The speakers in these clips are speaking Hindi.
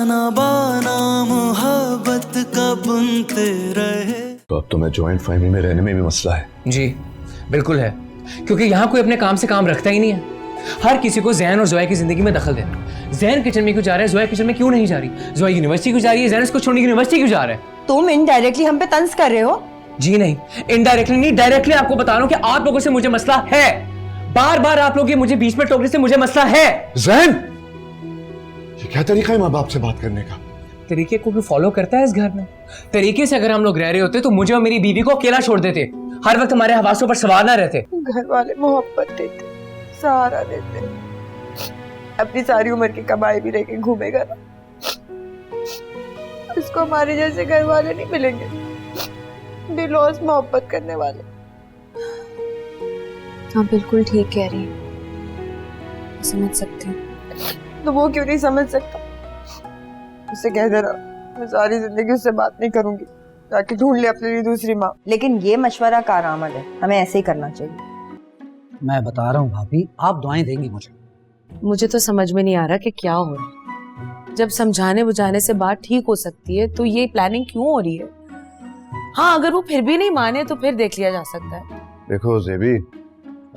ताना बाना मोहब्बत का बुनते रहे। तो अब तुम्हें जॉइंट फैमिली में रहने में भी मसला है? जी बिल्कुल है, क्योंकि यहाँ कोई अपने काम से काम रखता ही नहीं है। हर किसी को जैन और जोया की जिंदगी में दखल देना। जैन किचन में क्यों जा रहा है, जोया किचन में क्यों नहीं जा रही, जोया यूनिवर्सिटी क्यों जा रही है, जैन इसको छोड़ने की यूनिवर्सिटी क्यों जा रहा है। तुम इनडायरेक्टली हम पे तंज कर रहे हो? जी नहीं, इनडायरेक्टली नहीं, डायरेक्टली आपको बता रहा हूँ कि आप लोगों से मुझे मसला है। बार बार आप लोग ये मुझे बीच में टोकने से मुझे मसला है। जैन, ये क्या तरीका है माँ बाप से बात करने का? तरीके को भी फॉलो करता है इस घर में। तरीके से अगर हम लोग रह रहे होते तो मुझे और मेरी बीवी को अकेला छोड़ देते, हर वक्त हमारे हवासों पर सवार ना रहते। घर वाले मोहब्बत देते, सहारा देते, अपनी सारी उम्र की कमाई भी लेके घूमेगा ना, इसको हमारे जैसे घर वाले नहीं मिलेंगे, बेलौस मोहब्बत करने वाले। आप बिल्कुल ठीक कह रही हैं, समझ सकती हूँ। तो वो क्यों नहीं समझ सकता? उससे कह देना मैं सारी जिंदगी उससे बात नहीं करूंगी, जाके ढूंढ ले अपने लिए दूसरी माँ। लेकिन ये मशवरा कारआमद है, हमें ऐसे ही करना चाहिए। मैं बता रहा हूँ भाभी, आप दुआएं देंगी मुझे। मुझे तो समझ में नहीं आ रहा कि क्या हो रहा है। जब समझाने बुझाने से बात ठीक हो सकती है तो ये प्लानिंग क्यों हो रही है? हाँ, अगर वो फिर भी नहीं माने तो फिर देख लिया जा सकता है। देखो जेबी,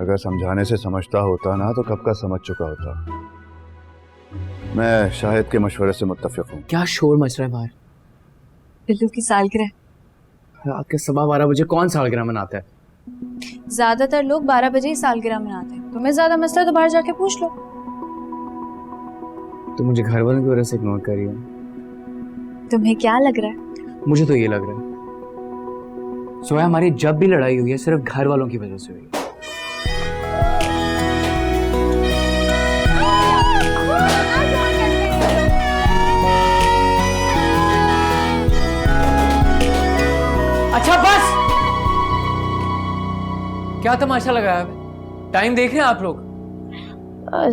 अगर समझाने से समझता होता ना तो कब का समझ चुका होता। मैं शाहिद के मशवरे से मुत्तफिक हूँ। क्या शोर मच रहा है बाहर? बिल्लू की सालगिरह। रात के 12:15 बजे कौन सालगिरह मनाता है? ज्यादातर लोग 12 बजे ही सालगिरह मनाते हैं। तुम्हें ज्यादा मसला है तो बाहर जाके पूछ लो। तो मुझे घर वालों की वजह से इग्नोर कर रही हो? तुम्हें क्या लग रहा है? मुझे तो ये लग रहा है सोया, हमारी जब भी लड़ाई हुई है सिर्फ घर वालों की वजह से हुई है। अच्छा बस, क्या तमाशा लगाया है? टाइम देख रहे हैं आप लोग?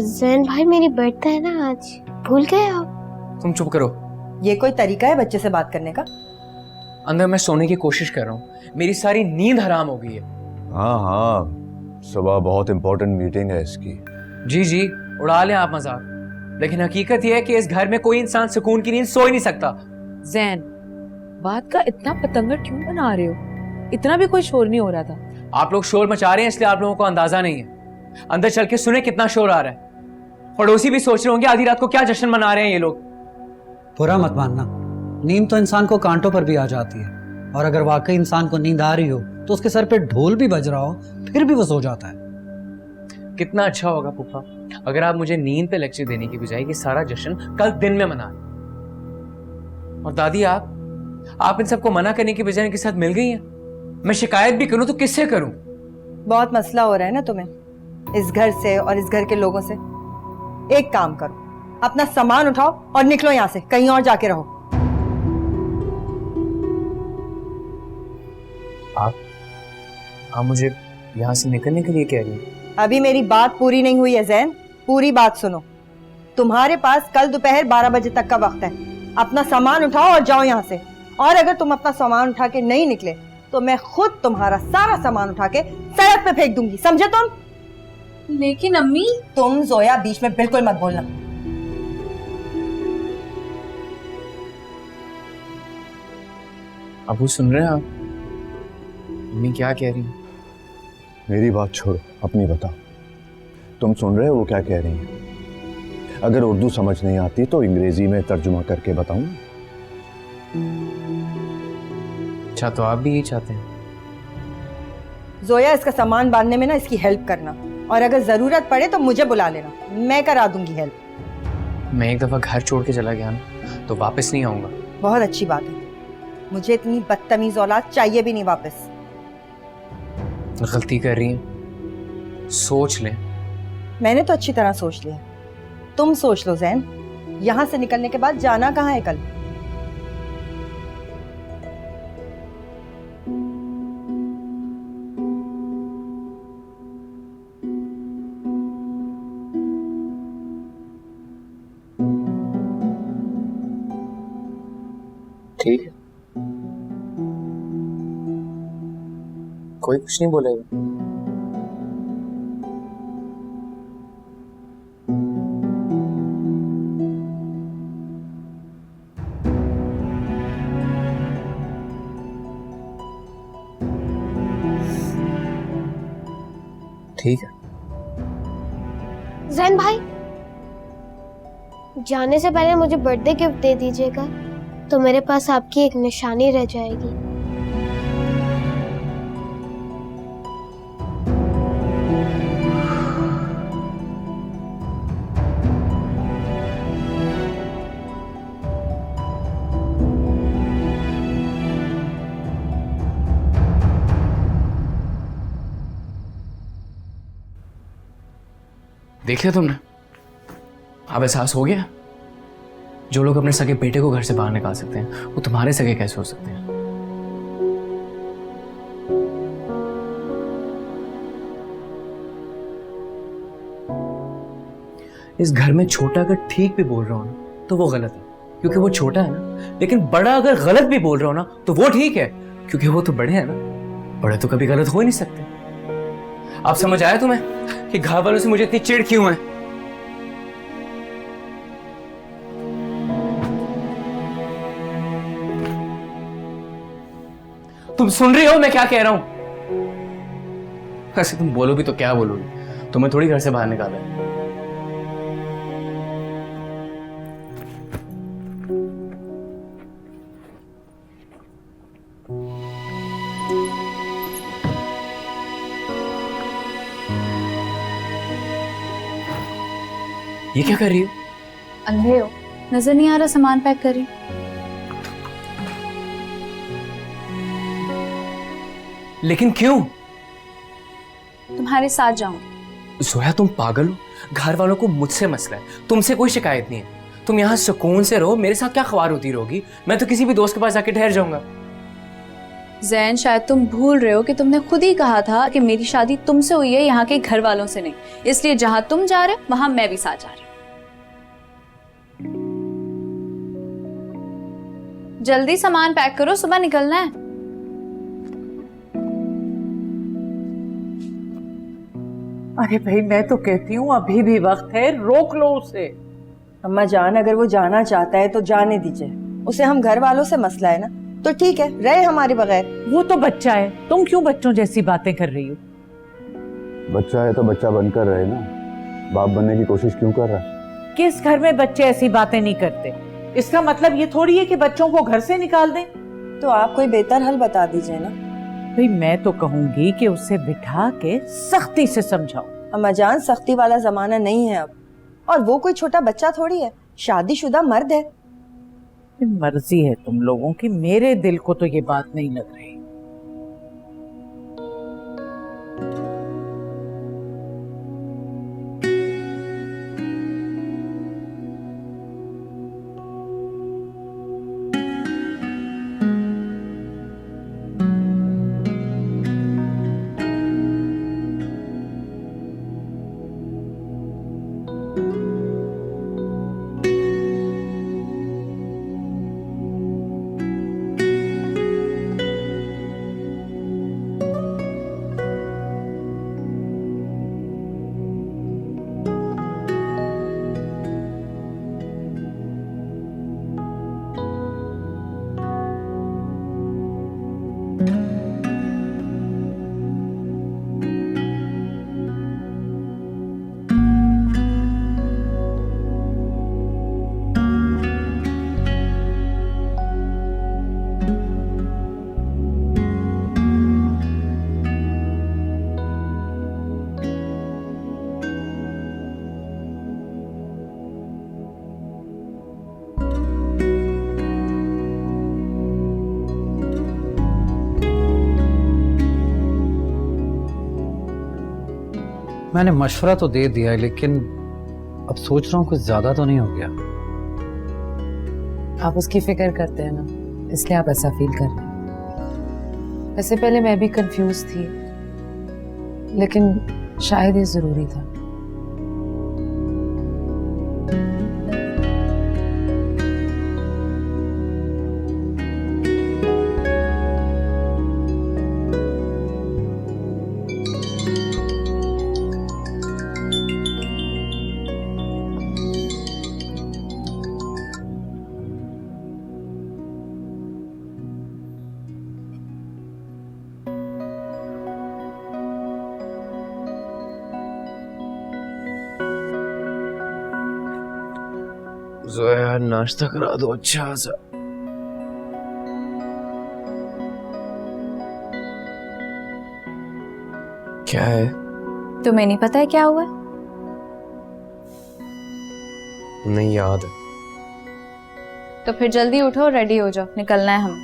जैन भाई मेरी बर्थडे है ना आज, भूल गए आप? तुम चुप करो। ये कोई तरीका है बच्चे से बात करने का? अंदर मैं सोने की कोशिश कर रहा हूँ, मेरी सारी नींद हराम हो गई है। हाँ हाँ, सुबह बहुत इंपॉर्टेंट मीटिंग है इसकी। जी जी, उड़ा लें आप मजाक, लेकिन हकीकत यह है कि इस घर में कोई इंसान सुकून की नींद सो ही नहीं सकता। जैन, बात का इतना पतंगर क्यों बना रहे हो? इतना भी कोई शोर नहीं हो रहा था। आप लोग शोर मचा रहे हैं इसलिए आप लोगों को अंदाजा नहीं है। अंदर चल के सुने कितना शोर आ रहा है। पड़ोसी भी सोच रहे होंगे आधी रात को क्या जश्न मना रहे हैं ये लोग। बुरा मत मानना, नींद तो इंसान को कांटों पर भी आ जाती है, और अगर वाकई इंसान को नींद आ रही हो तो उसके सर पे ढोल भी बज रहा हो फिर भी वो सो जाता है। कितना अच्छा होगा पुप्पा अगर आप मुझे नींद पे लेक्चर देने की बजाय ये सारा जश्न कल दिन में मना। और दादी, आप इन सबको मना करने की बजाय इनके साथ मिल गई हैं। मैं शिकायत भी करूं तो किससे करूं? बहुत मसला हो रहा है ना तुम्हें इस घर से और इस घर के लोगों से। एक काम करो, अपना सामान उठाओ और निकलो यहाँ से, कहीं और जाके रहो। आप मुझे यहाँ से निकलने के लिए कह रही हैं? अभी मेरी बात पूरी नहीं हुई है जैन, पूरी बात सुनो। तुम्हारे पास कल दोपहर 12 बजे तक का वक्त है। अपना सामान उठाओ और जाओ यहाँ से। और अगर तुम अपना सामान उठा के नहीं निकले तो मैं खुद तुम्हारा सारा सामान उठा के सड़क पे फेंक दूंगी, समझे तुम? लेकिन अम्मी। तुम जोया बीच में बिल्कुल मत बोलना। अबू सुन रहे हैं आप? मम्मी क्या कह रही हैं? मेरी बात छोड़ो, अपनी बताओ। तुम सुन रहे हो वो क्या कह रही हैं? अगर उर्दू समझ नहीं आती तो अंग्रेजी में तर्जुमा करके बताऊं? अच्छा, तो आप भी यही चाहते हैं? जोया, इसका सामान बांधने में ना इसकी हेल्प करना, और अगर जरूरत पड़े तो मुझे बुला लेना, मैं करा दूंगी हेल्प। मैं एक दफा घर छोड़ के चला गया ना तो वापस नहीं आऊंगा। बहुत अच्छी बात है, मुझे इतनी बदतमीज औलाद चाहिए भी नहीं वापस। गलती कर रही हैं, सोच लें। मैंने तो अच्छी तरह सोच लिया, तुम सोच लो जैन। यहाँ से निकलने के बाद जाना कहाँ है कल? ठीक है, कोई कुछ नहीं बोलेगा। ठीक है। जैन भाई, जाने से पहले मुझे बर्थडे गिफ्ट दे दीजिएगा, तो मेरे पास आपकी एक निशानी रह जाएगी। देख लिया तुमने? अब एहसास हो गया? जो लोग अपने सगे बेटे को घर से बाहर निकाल सकते हैं, वो तुम्हारे सगे कैसे हो सकते हैं? इस घर में छोटा अगर ठीक भी बोल रहा हो ना, तो वो गलत है, क्योंकि वो छोटा है ना। लेकिन बड़ा अगर गलत भी बोल रहा हो ना, तो वो ठीक है, क्योंकि वो तो बड़े हैं ना। बड़े तो कभी गलत हो ही नहीं सकते। आप समझ आया तुम्हें कि घर वालों से मुझे इतनी चिढ़ क्यों है? तुम सुन रही हो मैं क्या कह रहा हूं? ऐसे तुम बोलो भी तो क्या बोलोगी? तुम्हें थोड़ी घर से बाहर निकाला है। ये क्या कर रही हो? अंधे हो, नजर नहीं आ रहा सामान पैक कर रही। लेकिन क्यों? तुम्हारे साथ जाऊंगी। सोया तुम पागल हो? घर वालों को मुझसे मसला है, तुमसे कोई शिकायत नहीं है। तुम यहाँ सुकून से रहो, मेरे साथ क्या ख्वार होती रहोगी? मैं तो किसी भी दोस्त के पास जाके ठहर जाऊंगा। जैन, शायद तुम भूल रहे हो कि तुमने खुद ही कहा था कि मेरी शादी तुमसे हुई है, यहाँ के घर वालों से नहीं। इसलिए जहां तुम जा रहे हो वहां मैं भी साथ जा रही हूँ। जल्दी सामान पैक करो, सुबह निकलना है। अरे भाई, मैं तो कहती हूँ अभी भी वक्त है, रोक लो उसे। अम्मा जान, अगर वो जाना चाहता है तो जाने दीजिए उसे। हम घर वालों से मसला है ना, तो ठीक है, रहे हमारे बगैर। वो तो बच्चा है, तुम क्यों बच्चों जैसी बातें कर रही हो? बच्चा है तो बच्चा बनकर रहे ना, बाप बनने की कोशिश क्यों कर रहा है? किस घर में बच्चे ऐसी बातें नहीं करते? इसका मतलब ये थोड़ी है कि बच्चों को घर से निकाल दें। तो आप कोई बेहतर हल बता दीजिए ना। भाई मैं तो कहूंगी कि उसे बिठा के सख्ती से समझाओ। अम्मा जान, सख्ती वाला जमाना नहीं है अब, और वो कोई छोटा बच्चा थोड़ी है, शादीशुदा मर्द है। मर्जी है तुम लोगों की, मेरे दिल को तो ये बात नहीं लग रही। मैंने मशवरा तो दे दिया है, लेकिन अब सोच रहा हूँ कुछ ज्यादा तो नहीं हो गया। आप उसकी फिक्र करते हैं ना, इसलिए आप ऐसा फील कर रहे हैं। वैसे पहले मैं भी कंफ्यूज थी, लेकिन शायद ये जरूरी था। जोया नाश्ता करा दो अच्छा सा। क्या है? तुम्हें नहीं पता है क्या हुआ है? नहीं याद है। तो फिर जल्दी उठो, रेडी हो जाओ, निकलना है हमें।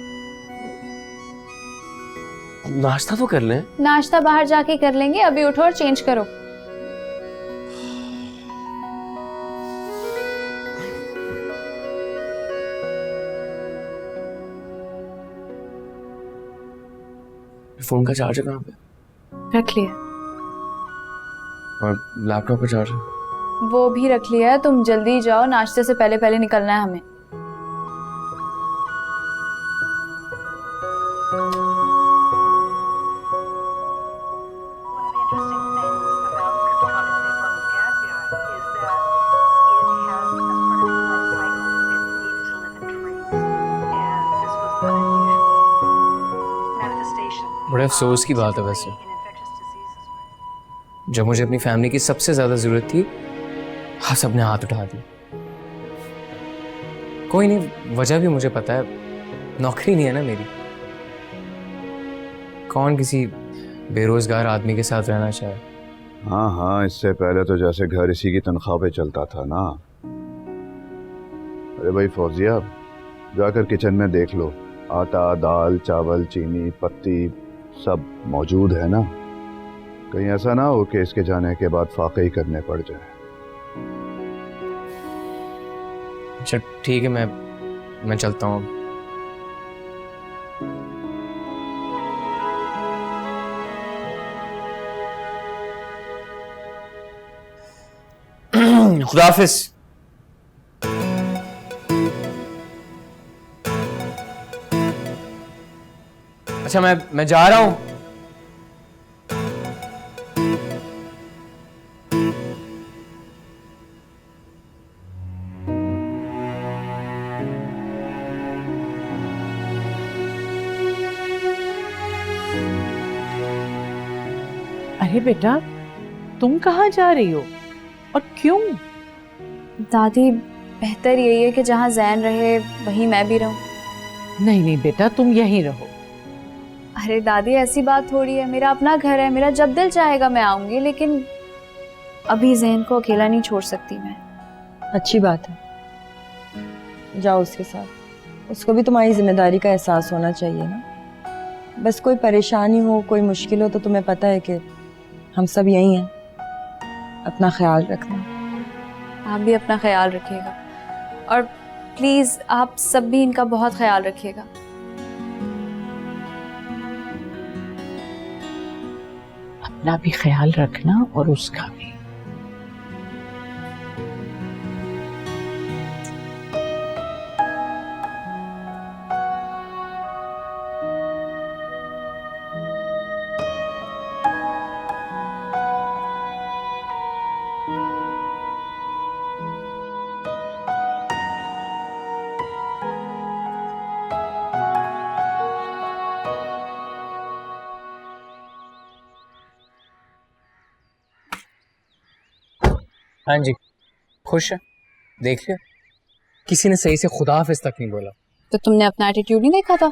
नाश्ता तो कर लें। नाश्ता बाहर जाके कर लेंगे, अभी उठो और चेंज करो। फोन का चार्जर कहाँ पे? रख लिया। और लैपटॉप का चार्जर? वो भी रख लिया है। तुम जल्दी जाओ, नाश्ते से पहले पहले निकलना है हमें। बड़े अफसोस की बात है वैसे, जब मुझे अपनी फैमिली की सबसे ज्यादा जरूरत थी आप सबने हाथ उठा दिए। कोई नहीं, वजह भी मुझे पता है, नौकरी नहीं है ना मेरी। कौन किसी बेरोजगार आदमी के साथ रहना चाहे। हाँ हाँ, इससे पहले तो जैसे घर इसी की तनख्वाह पे चलता था ना। अरे भाई फौजिया, जाकर किचन में देख लो, आटा, दाल, चावल, चीनी, पत्ती सब मौजूद है ना। कहीं ऐसा ना हो कि इसके जाने के बाद फाके ही करने पड़ जाए। अच्छा ठीक है, मैं चलता हूँ। खुदा हाफिज। अच्छा मैं जा रहा हूं। अरे बेटा, तुम कहाँ जा रही हो और क्यों? दादी, बेहतर यही है कि जहाँ जैन रहे वहीं मैं भी रहूं। नहीं नहीं बेटा, तुम यहीं रहो। अरे दादी, ऐसी बात थोड़ी है, मेरा अपना घर है, मेरा जब दिल चाहेगा मैं आऊंगी, लेकिन अभी जैन को अकेला नहीं छोड़ सकती मैं। अच्छी बात है, जाओ उसके साथ। उसको भी तुम्हारी जिम्मेदारी का एहसास होना चाहिए ना। बस कोई परेशानी हो, कोई मुश्किल हो तो तुम्हें पता है कि हम सब यहीं हैं। अपना ख्याल रखना। आप भी अपना ख्याल रखिएगा, और प्लीज आप सब भी इनका बहुत ख्याल रखिएगा। अपना भी ख्याल रखना और उसका भी। हाँ जी, खुश है? देख लिया, किसी ने सही से खुदा हाफिज तक नहीं बोला। तो तुमने अपना एटीट्यूड नहीं देखा था?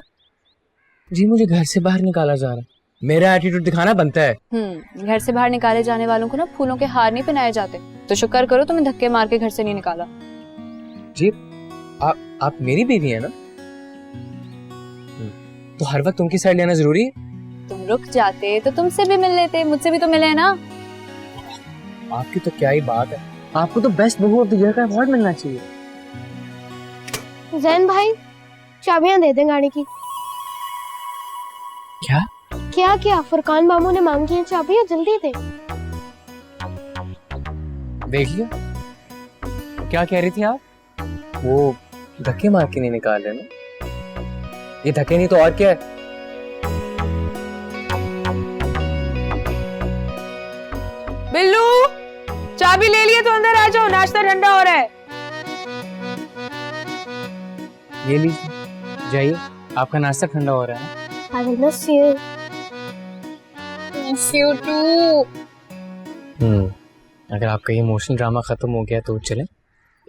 जी मुझे घर से बाहर निकाला जा रहा है, मेरा एटीट्यूड दिखाना बनता है। घर से बाहर निकाले जाने वालों को ना फूलों के हार नहीं पहनाए जाते। तो शुक्र करो तुम्हें धक्के मार के घर से नहीं निकाला। जी आप मेरी बीवी है ना, तो हर वक्त उनकी साइड लेना जरूरी है? तुम रुक जाते तो तुमसे भी मिल लेते, मुझसे भी तो मिले ना। आपकी तो क्या ही बात है, आपको तो बेस्ट बहू ऑफ द ईयर का अवार्ड मिलना चाहिए। जैन भाई, चाबियां दे दें गाड़ी की। क्या क्या फुरकान मामू ने मांगी हैं चाबियां, जल्दी दे। देख लिया, क्या कह रही थी आप? वो धक्के मार के नहीं निकाल रहे ना? ये धक्के नहीं तो और क्या है? बिल्लू, चाबी ले लिए तो अंदर आ जाओ, नाश्ता ठंडा हो रहा है। ये लीजिए, जाइए, आपका नाश्ता ठंडा हो रहा है। I will miss you. Miss you too. अगर आपका ये इमोशनल ड्रामा खत्म हो गया तो चलें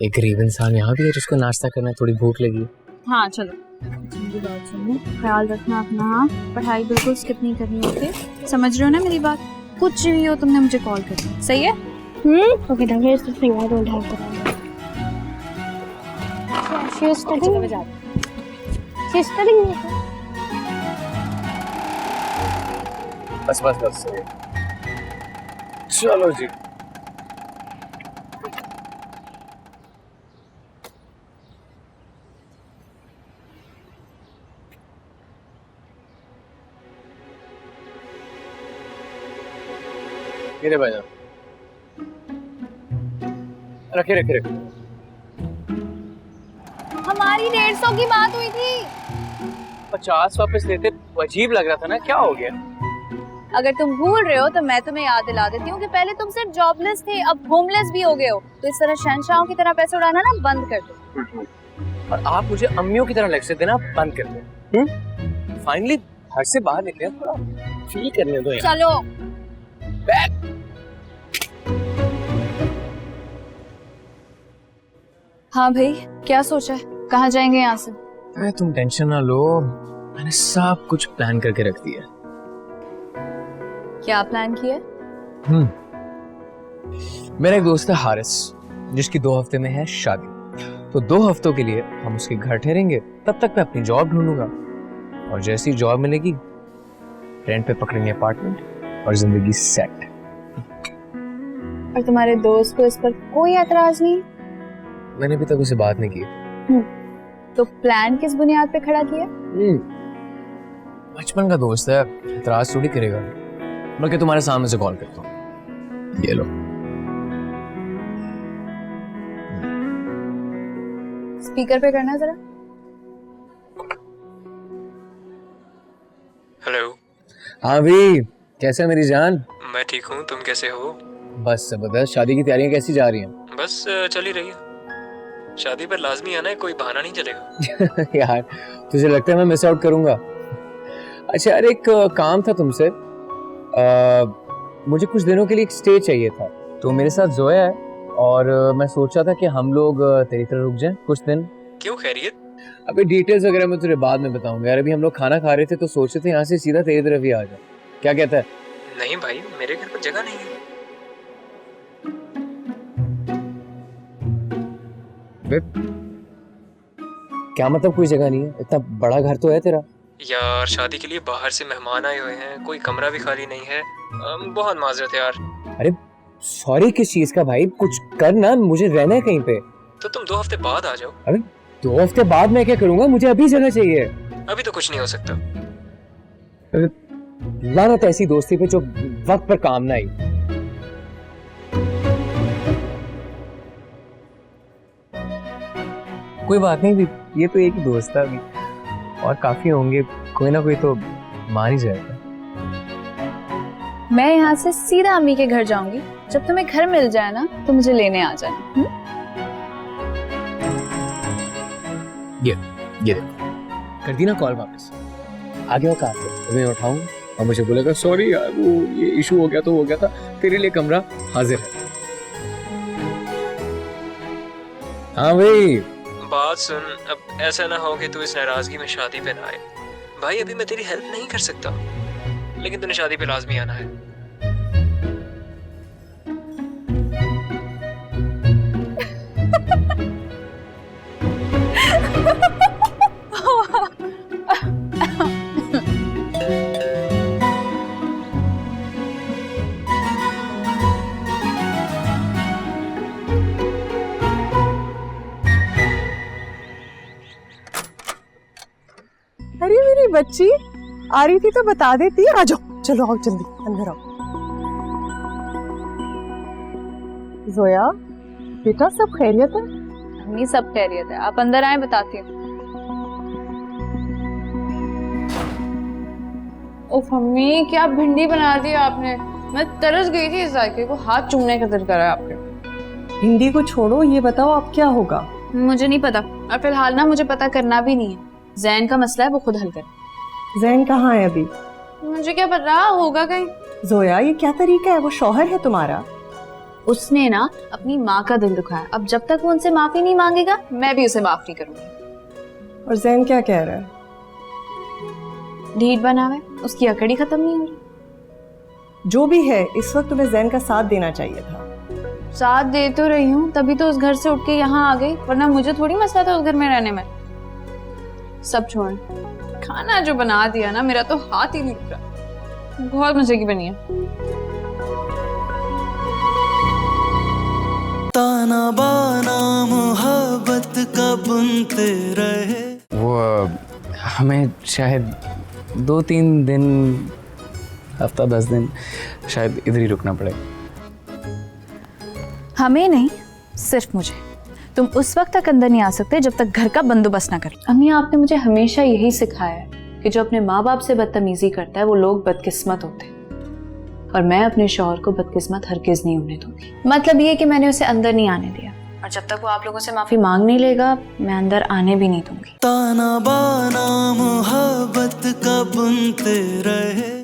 एक गरीब इंसान यहाँ भी है जिसको नाश्ता करना है, थोड़ी भूख लगी। हाँ चलो, मेरी बात सुनो, ख्याल रखना अपना। हाँ, पढ़ाई बिल्कुल स्किप नहीं करनी होती, समझ रहे हो ना मेरी बात? कुछ भी हो तुमने मुझे कॉल करना, सही है? ओके डॉक्टर, इस finger don't have to she is studying बस चलो जी। मेरे भाई रखे हमारी 150 की बात हुई थी। 50 वापस लेते, अजीब लग रहा था ना, क्या हो गया? अगर तुम भूल रहे हो तो मैं तुम्हें याद दिला देती हूँ कि पहले तुम सिर्फ जॉबलेस थे, अब होमलेस भी हो गए हो। तो इस तरह शहंशाहों की तरह पैसे उड़ाना ना बंद कर दो। और आप मुझे अम्मियों की तरह लेक्चर देना बंद कर दो। फाइनली घर से बाहर निकले, थोड़ा फील करने दो यार। चलो बैक। हाँ भाई, क्या सोचा है, कहाँ जाएंगे यहाँ से? अरे तुम टेंशन ना लो, मैंने सब कुछ प्लान करके रख दिया। क्या प्लान किया? मेरा एक दोस्त है हारिस, जिसकी 2 हफ्ते में है शादी। तो 2 हफ्तों के लिए हम उसके घर ठहरेंगे, तब तक मैं अपनी जॉब ढूंढूंगा, और जैसी जॉब मिलेगी रेंट पे पकड़ेंगे अपार्टमेंट और जिंदगी सेट। और तुम्हारे दोस्त को इस पर कोई एतराज नहीं? मैंने अभी तक उसे बात नहीं की। तो प्लान किस बुनियाद पे खड़ा किया? बचपन का दोस्त है, एतराज थोड़ी करेगा। बल्कि तुम्हारे सामने से कॉल करता हूँ, ये लो। स्पीकर पे करना जरा। हेलो। हाँ भाई, कैसे है मेरी जान? मैं ठीक हूँ, तुम कैसे हो? बस जबरदस्त। शादी की तैयारियां कैसी जा रही हैं? बस चल ही रही है। शादी पर लाजमी आना है, कोई बहाना नहीं चलेगा। यार तुझे लगता है मैं मिस आउट करूंगा? अच्छा यार, एक काम था तुमसे। मुझे कुछ दिनों के लिए एक स्टे चाहिए था, तो मेरे साथ जोया है, और मैं सोचा था कि हम लोग तेरी तरह रुक जाएं कुछ दिन। क्यों, खैरियत? अभी डिटेल्स वगैरह मैं तुझे बाद में बताऊंगा यार। अभी हम लोग खाना खा रहे थे तो सोचे थे यहाँ से सीधा तेरी तरफ ही आ जाए, क्या कहता है? नहीं भाई, मेरे घर पर जगह नहीं है। क्या मतलब कोई जगह नहीं है? इतना बड़ा घर तो है तेरा। यार शादी के लिए बाहर से मेहमान आए हुए हैं, कोई कमरा भी खाली नहीं है। बहुत माजरत है यार। अरे सॉरी किस चीज का भाई? कुछ कर ना, मुझे रहना है कहीं पे। तो तुम 2 हफ्ते बाद आ जाओ। अरे 2 हफ्ते बाद मैं क्या करूंगा? मुझे अभी जगह चाहिए। अभी तो कुछ नहीं हो सकता। लानत ऐसी दोस्ती पे जो वक्त पर काम ना आई। कोई बात नहीं, ये तो एक ही दोस्त था, अभी और काफी होंगे, कोई ना कोई तो मान ही जाएगा। मैं यहाँ से सीधा अम्मी के घर जाऊंगी, जब तुम्हें घर मिल जाए ना तो मुझे लेने आ जाना। ये देखो, कर दी ना कॉल वापस। आ गया काम पे, मैं उठाऊंगा और मुझे बोलेगा सॉरी यार, वो ये इशू हो गया तो हो गया था, तेरे लिए कमरा हाजिर है। हाँ भाई, बात सुन, अब ऐसा ना हो कि तू इस नाराजगी में शादी पे ना आए। भाई अभी मैं तेरी हेल्प नहीं कर सकता, लेकिन तूने शादी पे लाजमी आना है। अरे मेरी बच्ची आ रही थी तो बता देती। आ जाओ, चलो आओ जल्दी अंदर आओ। जोया बेटा, सब खैरियत है? अम्मी सब खैरियत है, आप अंदर आए, बताती हूँ। ओह मम्मी, क्या भिंडी बना दी आपने। मैं तरस गई थी इस जायके को, हाथ चूमने का दिल करा आपके। भिंडी को छोड़ो, ये बताओ अब क्या होगा? मुझे नहीं पता, और फिलहाल ना मुझे पता करना भी नहीं है। जैन का मसला है, वो खुद हल करे। जैन कहाँ है अभी? मुझे क्या पता, होगा कहीं। जोया ये क्या तरीका है? वो शौहर है तुम्हारा। उसने ना अपनी माँ का दिल दुखाया। अब जब तक वो उनसे माफी नहीं मांगेगा मैं भी उसे माफ नहीं करूंगी। और जैन क्या कह रहा है? ढीठ बनावे, उसकी अकड़ी खत्म नहीं हो रही। जो भी है, इस वक्त तुम्हें जैन का साथ देना चाहिए था। साथ दे तो रही हूँ, तभी तो उस घर से उठ के यहाँ आ गई, वरना मुझे थोड़ी मसला था उस घर में रहने में। सब छोड़, खाना जो बना दिया ना, मेरा तो हाथ ही नहीं रुक रहा। बहुत मजे की बनी है। ताना बाना मोहब्बत का बुनते रहे। वो हमें शायद 2-3 दिन, हफ्ता 10 दिन शायद इधर ही रुकना पड़ेगा। हमें नहीं, सिर्फ मुझे। तुम उस वक्त तक अंदर नहीं आ सकते जब तक घर का बंदोबस्त ना करो। अम्मी, आपने मुझे हमेशा यही सिखाया है कि जो अपने माँ बाप से बदतमीजी करता है वो लोग बदकिस्मत होते हैं, और मैं अपने शौहर को बदकिस्मत हरगिज नहीं होने दूंगी। मतलब ये कि मैंने उसे अंदर नहीं आने दिया, और जब तक वो आप लोगों से माफी मांग नहीं लेगा मैं अंदर आने भी नहीं दूंगी। ताना बाना मोहब्बत का बुनते रहे।